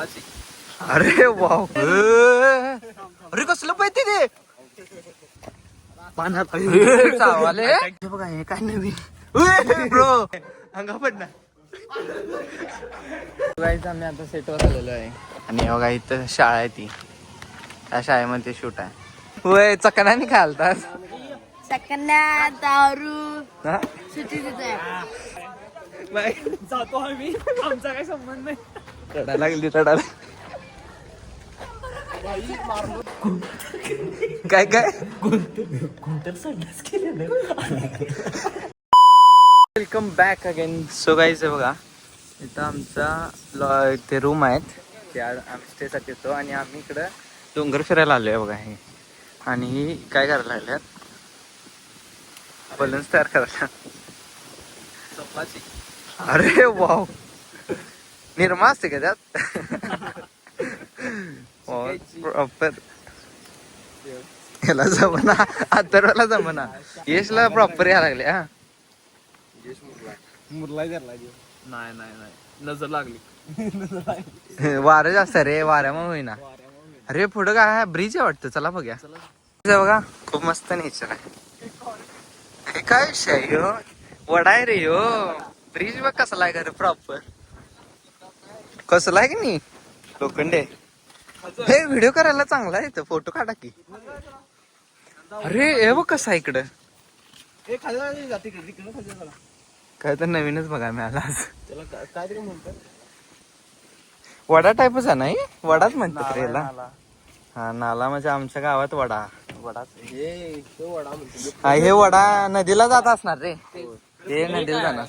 अरे वाव, अरे कसलं पाहिजे ते पाण्यात चावले बघा. हे काय नवीन ब्रो अंगा पडणार. आम्ही आता सेटवर आलेलो आहे आणि बघा इथं शाळा आहे. ती त्या शाळेमध्ये शूट आहे. होय चकनाने खालतात चकना दारू सुट्टी देतोय. जातो आम्ही, आमचा काही संबंध नाही. रडायला लागली रडायला. काय काय welcome back again. So guys बघा इथं आमचा ते रूम आहेत. ते आम्ही स्टेसाठी येतो आणि आम्ही इकडं डोंगर फिरायला आलोय बघा. हे आणि ही काय करायला लागल्यात, बलून्स तयार करायला. अरे वाव, निर्मा असते का त्यात? प्रॉपर याला जमना, अथर्वला जमना, यशला प्रॉपर यायला लागले. हा मुरला नाही नाही नाही, नजर लागली. वारं जास्त रे, वाऱ्यामुळे होईना. अरे पुढं काय आहे, ब्रिज आहे वाटतं. चला बघूया. बघा खूप मस्त नेचर आहे. काय विषय आहे ह्यो, वडा आहे रे ह्यो. ब्रिज बघ कसला आहे खरं, प्रॉपर कसला आहे की नाही, लोखंडे. हे व्हिडिओ करायला चांगला आहे, इथं फोटो काढा की. अरे हे बघ कसं आहे इकडं. काय तर नवीनच बघा मिळाला आज. काय तरी म्हणतात, वडा टाईपच आहे नाही, वडाच म्हणतात रे याला. हा नाला म्हणजे आमच्या गावात वडा. वडा हे वडा नदीला जात असणार रे. हे नदीला जाणार.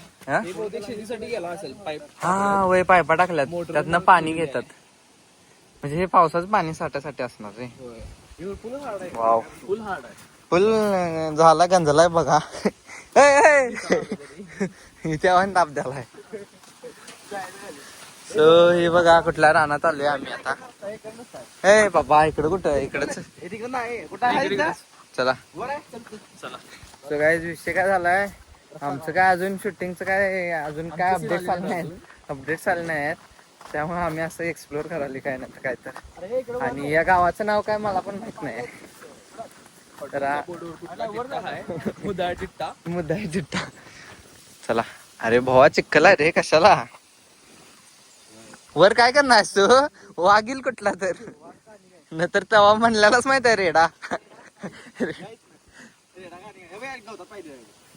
शेतीसाठी गेला असेल पाईप. हा वय पायपा टाकल्यात, त्यातनं पाणी घेतात. म्हणजे हे पावसाचं पाणी साठ्यासाठी असणार रे. वाव, फुल हार्ड आहे. फुल झाला गंजलाय बघा. तेव्हा ताप द्यालाय. सो हे बघा कुठल्या रानात आलोय आम्ही आता. ए बाबा इकडं कुठं, इकडच चला. चला सो काय विषय काय झालाय, आमचं काय अजून शूटिंगचं काय अजून काय अपडेट आले नाहीत. त्यामुळे आम्ही असं एक्सप्लोर करायला काय नाही काय तर. आणि या गावाचं नाव काय मला पण माहित नाही. मुद्दा चिट्टा. मुद्दा आहे चिट्टा. चला. अरे भावा चिक्कल आहे रे, कशाला वर काय करणार तू, वागील कुठला तर. नंतर तवा म्हणल्यालाच माहित आहे रेडा.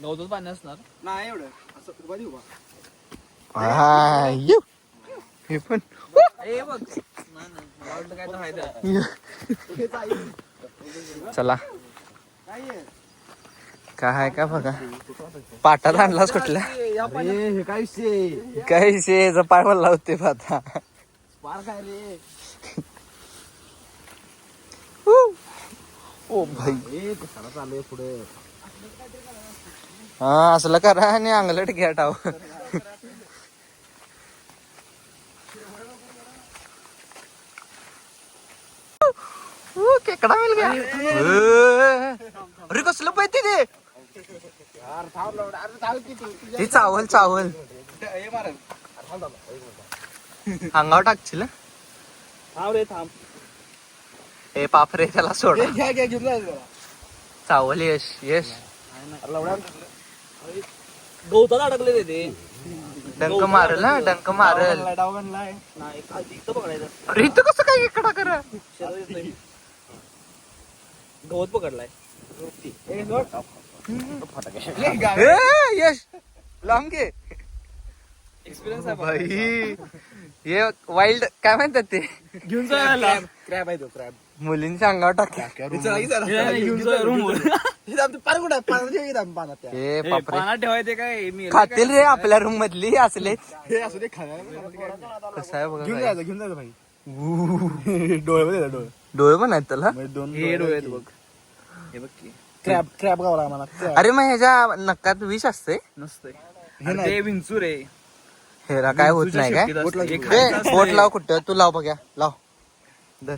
नव्हतं पाणी असणार नाही एवढं असं. हे पण चला काय आहे का बघा. पाटात आणलाच कुठल्या, काय विषय पाय मला होते आता. ओ भाई चालू पुढे. हा असलं करा आणि अंगलट घ्या टाव. केकडा मिल गया. अरे कसलं पाहिजे ते, ते चावल चावल अंगावर टाकशील. थांब हे पाप रे, त्याला सोड. घेऊन चावल यश यश गवतात अडकले ते. डंक मारल ना, डंक मारल. अरे इथं कसं काय इकडा करा. गवत पकडलाय. यश लांब घे. एक्सपिरियन्स आहे भाई. हे वाईल्ड काय म्हणतात ते, घेऊन जायला. क्रॅब आहे तो, क्रॅब. मुलींच्या अंगावर टाकला. हे बापरे, पाण्यात ठेवायचे काय मी खातील रे आपल्या रूम मधली असले. कसं आहे बघा. घेऊन जायचं भाई. डोळे डोळे डोळे पण आहेत त्याला. हे डोळे आहेत बघ. हे बघ की क्रॅब क्रॅब गावला मला. अरे मग ह्याच्या नक्कात विष असते. नसतंय ते विंचूर आहे. हेरा काय होत नाही काय. बोट लाव कुठं, तू लाव बघ्या लाव धर.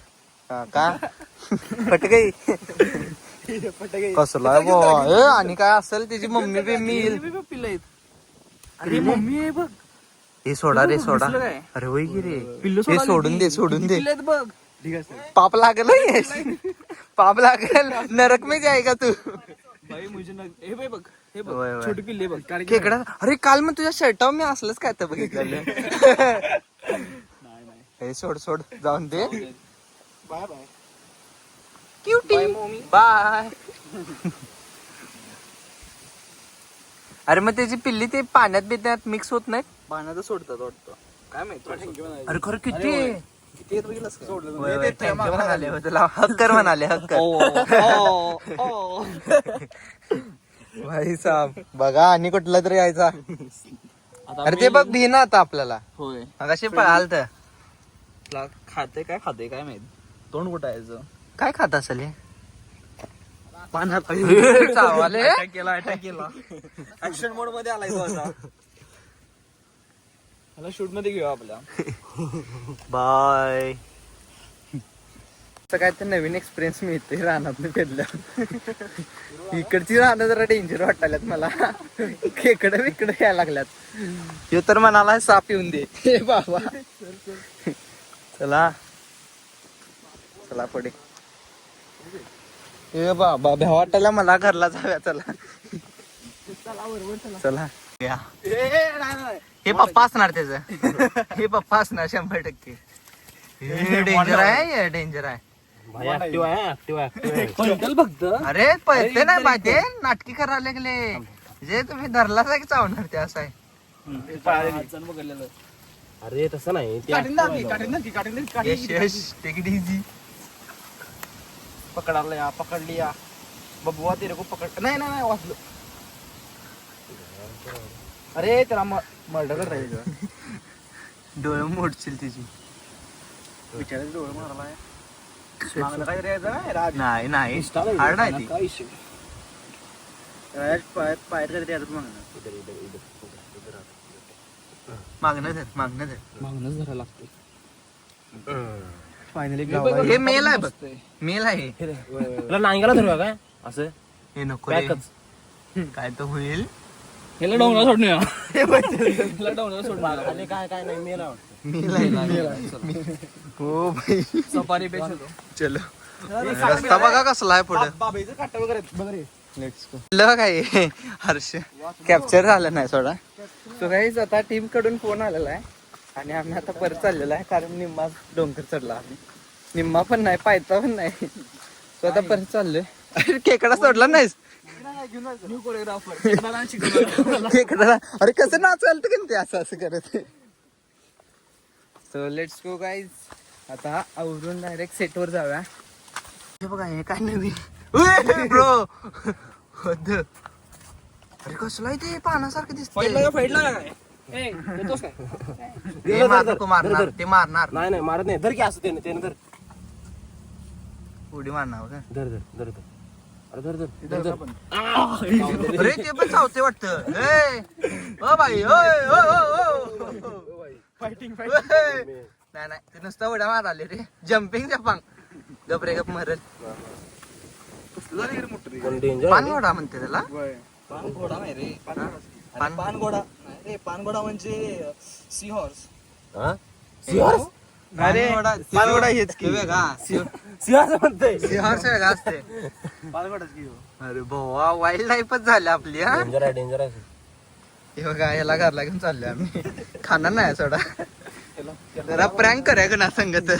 का पटकई कसला आणि काय असेल त्याची मम्मी बिम्मी येईल. पिल्ल आहेत. अरे मम्मी आहे बघ. हे सोडा रे सोडा. दिसलं काय? अरे वय की रे पिल्लू हे सोडून दे सोडून दे. पिल्लेत बघ. ठीक आहे. पाप लागल हं, पाप लागल. नरक में जाएगा तू. भाई मुझे हे बघ हे बघ होय, होय. छोटी पिल्ले बघ. खेकडा. अरे काल मग तुझ्या शर्टावर मी असलंच काय तर बघितलं. नाही नाही. हे सोड सोड जाऊन दे. Bye bye. Cutie bye. अरे मग त्याची पिल्ली ते पाण्यात बिण्यात मिक्स होत नाहीत. पाण्यात सोडतात वाटतं. काय माहिती. अरे खरं किती आहे? किती येत बघितलंस का? सोडलं. होय, होय, thank you म्हणाले हो तुला. हक्कर म्हणाले हक्कर. भाई साहेब बघा आणि कुठला तरी यायचा. अरे ते बघ भी ना आता आपल्याला. होय. अशी पळाल तर खाते काय माहित. तोंड कुठं यायचं. काय खात असेल हे? पाण्यात चावले. अटॅक केला. ऍक्शन मोड मध्ये आलाय तो आता. मला शूट मध्ये घेऊ आपल्या. बाय. काय तर नवीन एक्सपिरियन्स मिळते रानात फिरल्या. इकडची रानं जरा डेंजर वाटायल्यात मला. खेकडं बिकडं यायला लागल्यात. ह्यो तर म्हणाला साप येऊन दे. हे बाबा चला चला पुढे. ए बाबा भ्या वाटायला मला घरला जाऊया. चला चला या. हे पप्पा असणार त्याचं. हे पप्पा असणार 100%. डेंजर आहे डेंजर आहे. फक्त अरे पळते नाही पाहिजे नाटकी करायला लागले. जे तुम्ही धरलाच आहे की चावणार ते असं आहे. अरे तसं नाही ते Yash Yash take it easy. पकडली या बबुआ तेरे को पकड. नाही नाही नाही वाचलो. अरे त्याला मर्डर कर राहील. डोळे मोडशील तिची. बिचाराचे डोळे मारलाय. मागलं काय द्यायचं राज. नाही नाही हार्ड आहे ती. काय इशू. राज पायत करते आता मागणं. मागणं धर मागणं धर. मागणंच धरायला लागते. फायनली हे मेल आहे बघ. मेल आहे. तुला नांग्याला धरूया काय असं हे नको रे. पॅकच काय तर होईल. ह्याला डाऊनला सोडूया. ह्याला डाऊनला सोडूया. आणि काय नाही मेला मेल आहे. हो भाई सफारी पेश होतो. चलो रस्ता बघा कसला आहे पुढे. बाबाईचं काटा वगैरे बघ रे. Let's go. काय हर्ष कॅप्चर झालं नाही सोडा. सो गाईज आता टीम कडून फोन आलेला आहे आणि आम्ही आता परत चाललेला आहे कारण निम्मा डोंगर चढला आम्ही. निम्मा पण नाही पायथा पण नाही. सो आता परत चाललोय. अरे खेकडा सोडला नाहीस. New choreographer. खेकडा अरे कसं नाचाल तर ते असं असं करत. So let's go guys. आता आवरून डायरेक्ट सेट वर जाऊया. हे बघा हे काय नवीन ब्रो. अरे कसलं आहे ते पानासारखं दिसतंय. फाईटला काय येतोस काय. ते मारणार ते मारणार. नाही नाही मारत नाही. धर की असं त्याने धर उडी मारणार का. धर धर धर धर. अरे धर धर धर धर. अरे ते पण चावते वाटतं. ओ भाई फायटिंग नाही नाही ते नुसतं उड्या माराले रे. जम्पिंग जपांग गपरे गप मरल. पण डेंजर पान घोडा म्हणते त्याला. पान घोडा नाही रे. पान- पान घोडा नाही रे. पान घोडा म्हणजे सी हॉर्स. हा सिंहर्स अरे पानघोडा हेच की वेगळा. सिंहर्स म्हणतोय. सिंहर्स वेगळा असते. पान घोडाच की. अरे भावा वाईल्ड लाईफच झाली आपली. हा डेंजर आहे डेंजर आहे. हे बघा याला घरला घेऊन चाललोय आम्ही. खाणार नाही सोडा. जरा प्रँक करूया का ना संगत.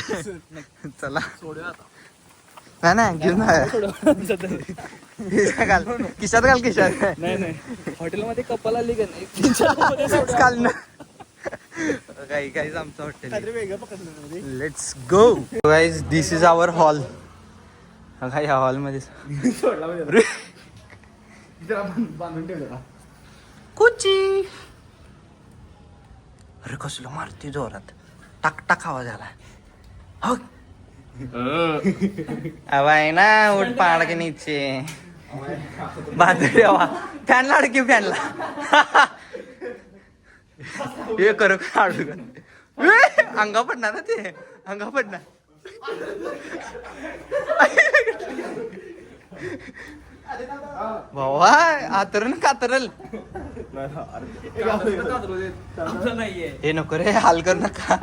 चला सोडूया आता. नाही नाही घेऊन घाल खिशात घाल खिशात. नाही नाही हॉटेलमध्ये कपल आली का नाही. काल ना काही काहीच आमचं हॉटेल. वेगळं पकडलं. Let's go guys. This is our hall. बघा या हॉल मध्ये बांधून ठेवलं का. कुची. अरे कसलं मारती जोरात. टाक टाक आवाज आला. हो अब आहे ना उठ पहाड़ के नीचे बांधून ठेवा. फॅन लाड की फॅनला हे करू काढू का. अंगा पडणार ना ते. अंगा पडणार. भावा आतरण कातरल हे नको रे हाल कर नका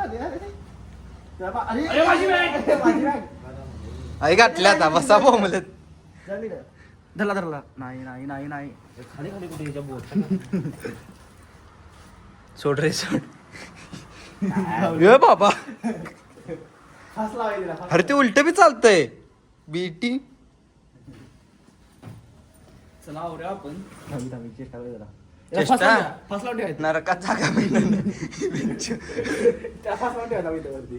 आई गाठल्या आता बसा बोंबलत धरला धरला नाही नाही नाही नाही खाली खाली कुठे याच्या बोट सोड रे सोड ए बाबा अरे ते उलट बी चालतंय बीटी चला आवरूया आपण चेष्टा करूया जरा. चेष्टा? फास लावून ठेवायचं. नरकात जागा मिळणार त्या फास लावून ठेवायचा इथं वरती.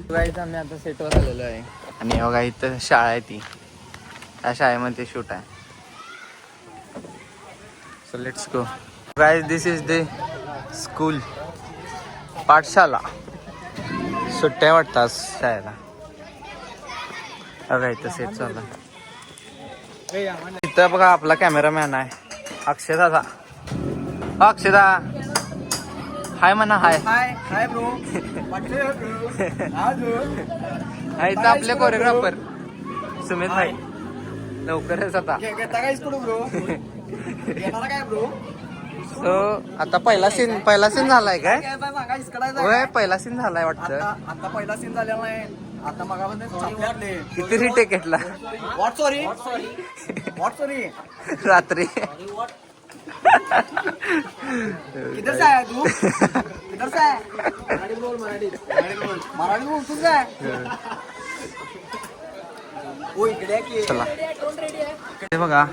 बघायचं आम्ही आता सेटवर आलेलो आहे आणि बघा इथं शाळा आहे ती त्या शाळेमध्ये शूट आहे so let's go guys this is the school पाठशाला सुट्ट्या वाटतात शाळेला बघा इथं सेट चालू आहे. इथं बघा आपला कॅमेरामॅन आहे अक्षदा अक्षदा हाय म्हणा हाय हाय हाय ब्रो इथं आपले कोरिओग्राफर सुमित भाई लवकरच आता ब्रो येणार काय ब्रो सो आता पहिला सीन झालाय काय होय पहिला सीन झालाय वाटतं आता पहिला सीन झालेला नाही आता मगामध्ये किती रिटेकेटला व्हॉट सॉरी व्हॉट सॉरी रात्री किधर से आया तू किधर से आया मराठी बोल मराठी बोल तू काय ओ इकडे की चला हे बघा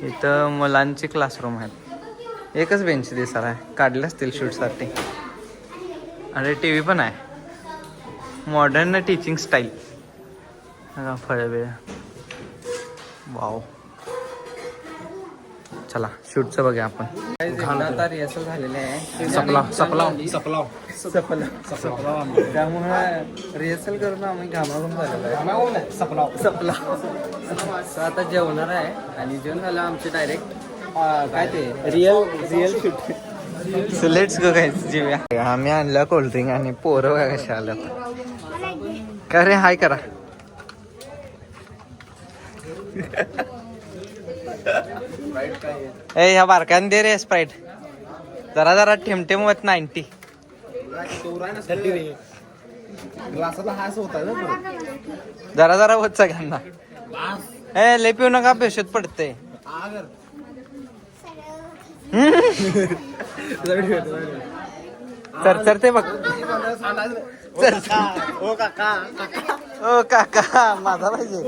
इथं मुलांचे क्लासरूम आहेत एकच बेंच दिसणार आहे काढले असतील शूटसाठी आणि टी व्ही पण आहे मॉडर्न टीचिंग स्टाईल बघा फळवेळ वाव चला शूटचं बघूया आपण आता रिहर्सल झालेले आहे सपला त्यामुळे रिहर्सल करून आम्ही घामाघूम झालेलो आहे सपला आता जेवणार आहे आणि जेवण झालं आमचे डायरेक्ट काय ते real shoot so let's go guys जेवूया आम्ही आणलं कोल्ड्रिंक आणि पोरं बघा कशा आल्यात का रे हाय करा ए ह्या बारकान दे रे स्प्राईट जरा जरा ठेमठेम होत 90 ग्लासाला हास होता ना जरा जरा होत सगळ्यांना ए लय पिऊ नका बेशत पडते चरचरते बघ ओ काका ओ काका माझा पाहिजे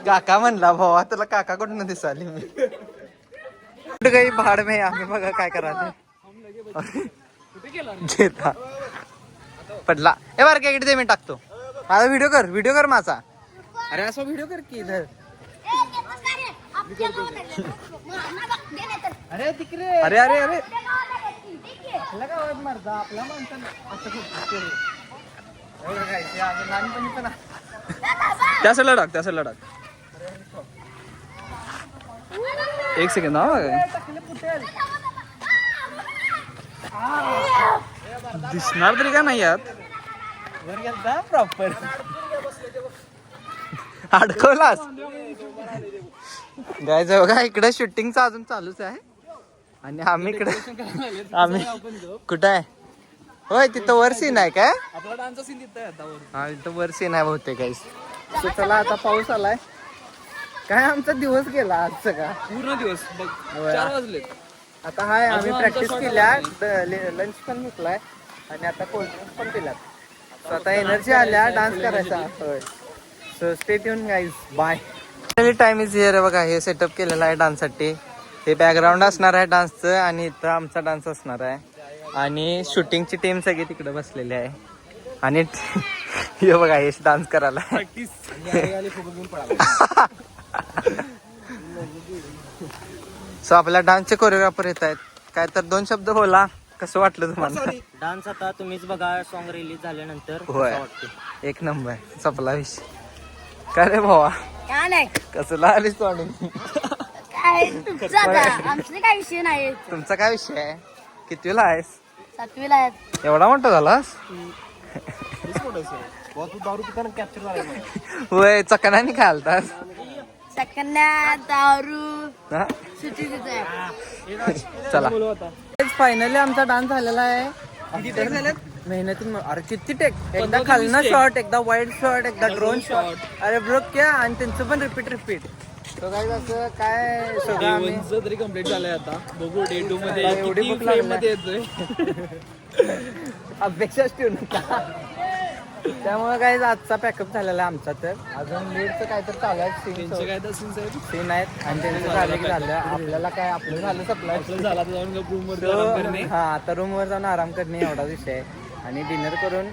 काका म्हणला भावा तुला काका कुठून दिसाली मी कुठे काही भाड मे आम्ही बघा काय करायचं जेता पडला ए बार काय इकडे मी टाकतो माझा व्हिडिओ कर माझा अरे असं व्हिडिओ कर की इधर अरे तिकडे अरे अरे अरे आपल्या गावात मारता आपल्या माणसाला असं लहानपणी पण त्या साईडला टाक एक सेकंद दिसणार तरी का नाही यात वर गेलता प्रॉपर अडकवलास गायच बघा इकडे शूटिंगचं अजून चालूच आहे आणि आम्ही आम्ही कुठं आहे होय तिथं वर सीन आहे काय आपला डान्सचा सीन तिथं आहे आता वर. हा इथं वर सीन आहे बहुतेक गाईस सो चला आता पाऊस आलाय काय आमचा दिवस गेला आज सगळा पूर्ण दिवस बघ होय. 4 वाजले आता हाय आम्ही प्रॅक्टिस केल्या लंच पण घेतलाय आणि आता कोल्ड्रिंक्स पण पिल्यात सो आता एनर्जी आल्या डान्स करायचा होय so stay tune guys by time is here बघा हे सेटअप केलेलं आहे डान्ससाठी हे बॅकग्राऊंड असणार आहे डान्सचं आणि इथं आमचा डान्स असणार आहे आणि शूटिंगची टीम सगळी तिकडे बसलेली आहे आणि हे बघा हे डान्स करायला सो आपल्या डान्सचे कोरिओग्राफर येत आहेत काय तर 2 शब्द बोला कसं वाटलं तुम्हाला डान्स आता तुम्हीच बघा सॉन्ग रिलीज झाल्यानंतर होय एक नंबर सपला विषय काय रे भावा काय नाही कसला आलीस तोंडी काय तुमचं आता आमचं काय विषय नाही तुमचा काय विषय आहे कितवीला आहेस 7वीला आहेत एवढा मोठा झालास तू दारू पिताना कॅप्चर झाला होय चकनाने खालतास सकन्या दारू हा? सुटी तिथे चला फायनली आमचा डान्स झालेला आहे. मेहनतीन अरे किती टेक, एकदा खालना शॉट, एकदा वाईड शॉट, एकदा ड्रोन शॉट. अरे ब्रो क्या, आणि त्यांचं पण रिपीट. तो काय असं काय सगळं आम्ही तरी कम्प्लीट झालंय आता. बघू डे 2 मध्ये आता एवढी किती भूक frame लागली. मध्ये येतोय. अपेक्षाच ठेवू नका. त्यामुळे काय आजचा पॅकअप झालेला आहे आमचा. तर अजून लीडचं काय तर चालू आहे, त्यांचे काय तर सीन्स आहेत. सीन आहेत आणि त्यांचं झालं की झालं. आपल्याला काय आपलं झालं सप्लाय. आपलं झाला तर जाऊन रूम वर आराम करणे. हा आता रूमवर जाऊन आराम करणे एवढा विषय आहे. आणि डिनर करून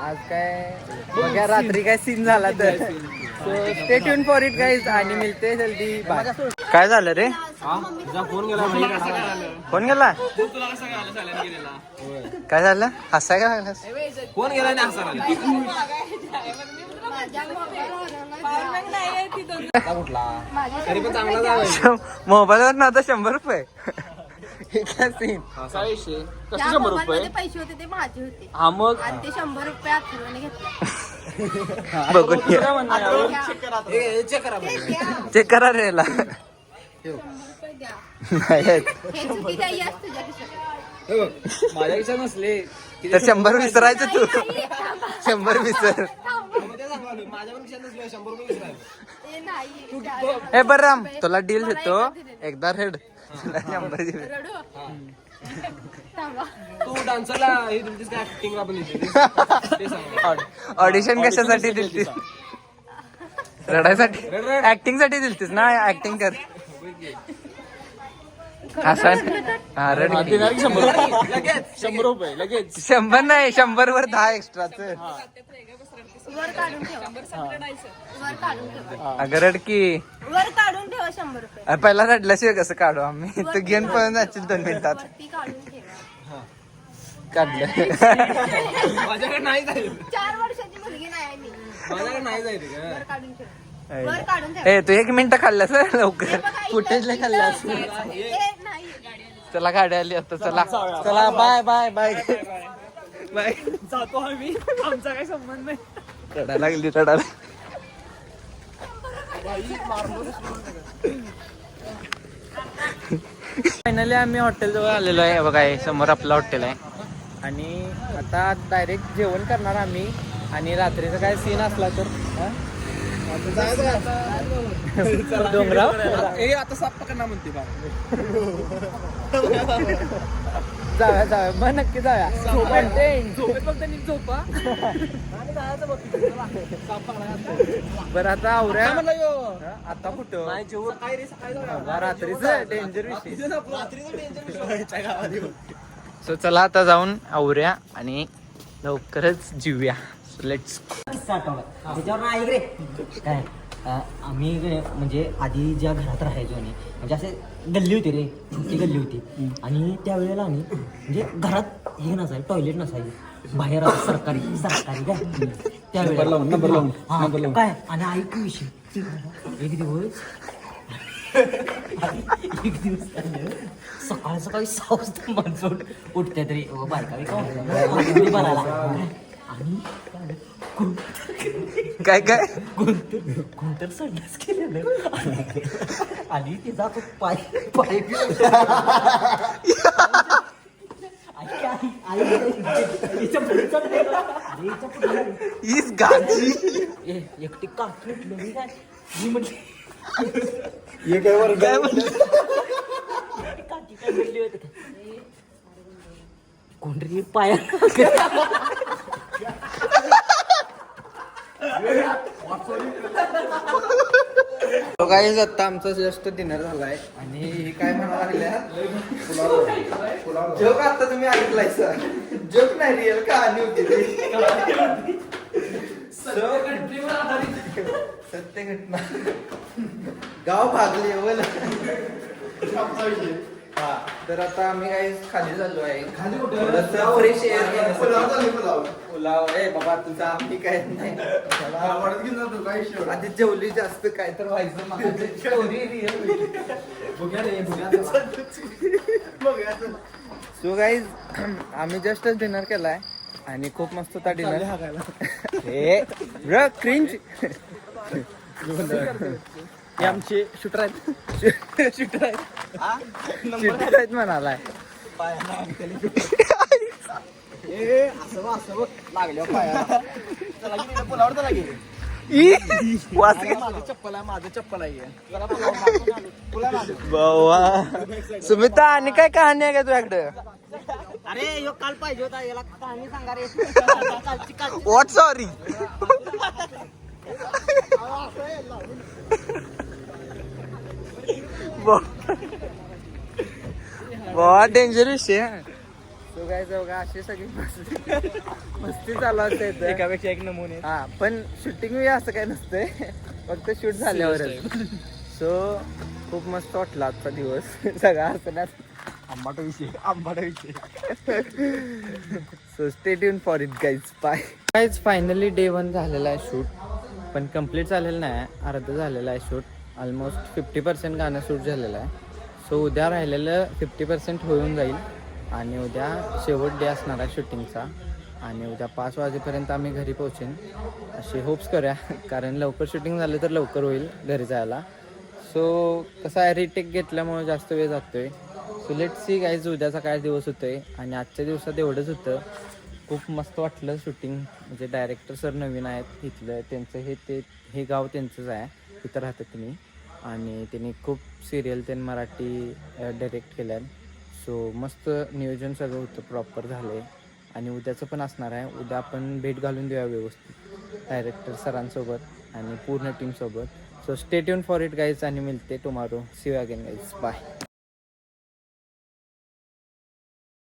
आज काय बघा रात्री काय सीन झाला तर. So stay tune for it guys आणि मिळते जल्दी. बाय. काय झालं रे? फोन गेला फोन गेला? तुला कसं काय आलं चालेल गेलेला. काय झालं? हसाय काय लागलास? फोन गेला नाही असं तरी पण चांगला झाला. मोबाईलवर ना आता 100 रुपये. इथला सीन. काय विषय त्या मोबाईलमध्ये पैसे होते ते माझे होते हा मग आणि ते 100 रुपये अथर्वने घेतले. बघून घे. चेक करा चेक करा रे याला. 100 रुपये द्या. नाही आहेत. हे चुकी द्या याच तुझ्या खिशात. माझ्या विचार नसले तर 100 विसरायचं तू. नाही, थांबा. 100 विसर. माझ्या पण विचार नसले 100 रुपये विसरायला. ते नाही. ए बरं राम, तुला डील देतो. एकदा रेड 100 दिले. रडू. थांबा. तू डान्सरला हे दिलतीस का ऍक्टिंगला पण येते ते सांग. ऑडिशन कशासाठी दिलतीस? रडायसाठी? ऍक्टिंग साठी दिलतीस ना? ऍक्टिंग कर. असं हा रड. लगेच 100 रुपये लगेच. 100 नाही, 100 वर 10 एक्स्ट्राच. वर काढून ठेवा. वर काढून ठेवा. अगं रड की. वर काढून ठेवा 100 रुपये. पहिला रडल्याशिवाय कसं काढू आम्ही? तू घेऊन पळून जाशील 2 मिनिटात. वरती काढून ठेवा. काढलं. माझ्याकडे नाही जाईल. 4 वर्षाची मुलगी नाही आहे मी. माझ्याकडे नाही जाईल वर काढून ठेवा. वर काढून ठेवा. ए तू 1 मिनिट खाल्लास लवकर. हे बघा, फुटेज लय इथं- खाल्लास. इथं- हे नाही गाडी आली. चला गाडी आली आता. चला चला बाय बाय बाय बाय. जातो आम्ही. आमचा काही संबंध नाही. रडायला लागली रडायला. फायनली आम्ही हॉटेल जवळ आलेलो आहे बघा. हे समोर आपलं हॉटेल आहे. आणि आता डायरेक्ट जेवण करणार आम्ही. आणि रात्रीचा काय सीन असला तर डोंगराव ए आता साप पकडणार म्हणते बा. जाऊया मग नक्की जाऊया. झोपेत फक्त नीट झोपा. बरं आता आवऱ्या. काय म्हणला यो? आता कुठं नाही जेवू. सकाळी रे सकाळी जाऊया. रात्रीचं डेंजर विषय. रात्रीचं टेन्शन व्हायच्या गावात. सो चला आता जाऊन आवरूया आणि लवकरच जीवूया. लेट्स. त्याच्यावर नाही ऐक रे काय आम्ही म्हणजे आधी ज्या घरात राहायचो आणि म्हणजे असे गल्ली होती रे, छोटी गल्ली होती. आणि त्यावेळेला आम्ही म्हणजे घरात हे नसायचं, टॉयलेट नसायचं, बाहेर असं सरकारी काय त्यावेळेला काय. आणि ऐक विषय एक दिवस सकाळी 6 वाजता माणसं उठते तरी बायका बनायला. आणि काय काय कोणतर संडास केलेलं आणि तिचा तो पाय हीच गाजी. एकटी काठी उठलेली काय मी म्हटली काय म्हणलं? काठी काय म्हटली होती कोणतरी पाया तो गाईज आता आमचा जस्ट डिनर झालाय. आणि हे काय म्हणा लागल्या जोक आता तुम्ही ऐकलाय सर. जोक नाही रिअल कहाणी होती ती. सत्य घटना. गाव भागले बोल. हा तर आता आम्ही काही खाली झालो आहे. खाली फ्रेश एअर. पुलाव. ए बाबा तुझा आम्ही काय नाही. आधी जेवली जास्त काय तर व्हायचं. सो गाईज आम्ही जस्ट डिनर केलाय आणि खूप मस्त होता डिनर. हे क्रिंज. हे आमचे शूटर आहेत शूटर आहेत म्हणालाय माझं चप्पल आहे सुमिता आणि काय कहाणी आहे का तुझ्याकडे अरे ह्यो काल पाहिजे होता याला कहाणी सांगा रे व्हॉट सॉरी बहुत डेंजर विषय आहे. तो काय बघा अशी सगळी मस्ती चालू असते इथं. एकापेक्षा एक नमुने हा पण शूटिंग बी असं काय नसतंय फक्त शूट झाल्यावरच सो खूप मस्त वाटला आजचा दिवस सगळा हसण्यात आंबाटा विषय so stay tune for it guys bye guys finally day 1 झालेला आहे शूट पण कम्प्लीट झालेलं नाही अर्ध झालेलं आहे शूट ऑलमोस्ट 50% गाणं शूट झालेलं आहे सो उद्या राहिलेलं 50% होऊन जाईल आणि उद्या शेवट डे असणार आहे शूटिंगचा आणि उद्या 5 वाजेपर्यंत आम्ही घरी पोहोचेन असे होप्स करूया कारण लवकर शूटिंग झालं तर लवकर होईल घरी जायला सो कसं आहे रिटेक घेतल्यामुळे जास्त वेळ जातोय सो लेट सी गाईज उद्याचा काय दिवस होतोय आणि आजच्या दिवसात एवढंच होतं खूप मस्त वाटलं शूटिंग म्हणजे डायरेक्टर सर नवीन आहेत इथलं त्यांचं हे गाव त्यांचंच आहे इथं राहतात तुम्ही आणि त्यांनी खूप सिरियल त्यांनी मराठी डायरेक्ट केल्या सो मस्त नियोजन सगळं होतं प्रॉपर झालं आहे आणि उद्याचं पण असणार आहे उद्या आपण भेट घालून देऊया व्यवस्थित डायरेक्टर सरांसोबत आणि पूर्ण टीमसोबत so stay tune for it guys आणि मिळते tomorrow see you again guys bye